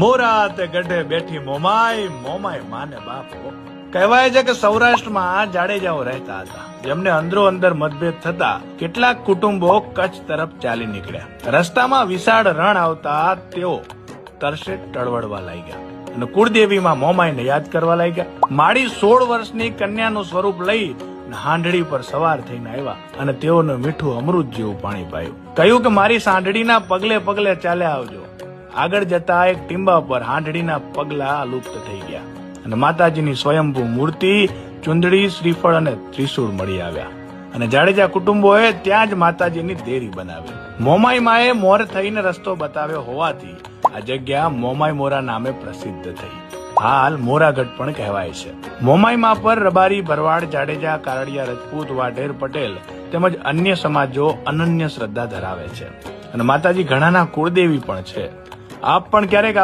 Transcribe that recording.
મોરા તે ગઢે બેઠી મોમાય, મોમાય માને બાપ. કહેવાય છે કે સૌરાષ્ટ્રમાં જાડેજાઓ રહેતા હતા, જેમને અંદરો અંદર મતભેદ થતા કેટલાક કુટુંબો કચ્છ તરફ ચાલી નીકળ્યા. રસ્તામાં વિશાળ રણ આવતા તેઓ તરસે ટળવળવા લાગ્યા અને કુળદેવીમાં મોમાઈને યાદ કરવા લાગ્યા. માડી 16 વર્ષની કન્યાનું સ્વરૂપ લઈ હાંડડી પર સવાર થઈને આવ્યા અને તેઓને મીઠું અમૃત જેવું પાણી પાયું. કહ્યું કે મારી સાંઢડીના પગલે પગલે ચાલ્યા આવજો. આગળ જતા એક ટીંબા પર હાંડડીના પગલા લુપ્ત થઈ ગયા અને માતાજીની સ્વયંભૂ મૂર્તિ, ચુંદડી, શ્રીફળ અને ત્રિશૂળ મળી આવ્યા અને જાડેજા કુટુંબોએ ત્યાં જ માતાજીની દેરી બનાવી. મોમાઈ માએ મોર થઈને રસ્તો બતાવ્યો હોવાથી આ જગ્યા મોમાઈ મોરા નામે પ્રસિદ્ધ થઈ. હાલ મોરાગઢ પણ કહેવાય છે. મોમાઈ મા પર રબારી, ભરવાડ, જાડેજા, કારડિયા, રજપૂત, વાઢેર, પટેલ તેમજ અન્ય સમાજો અનન્ય શ્રદ્ધા ધરાવે છે અને માતાજી ઘણાના કુળદેવી પણ છે. આપ પણ ક્યારેક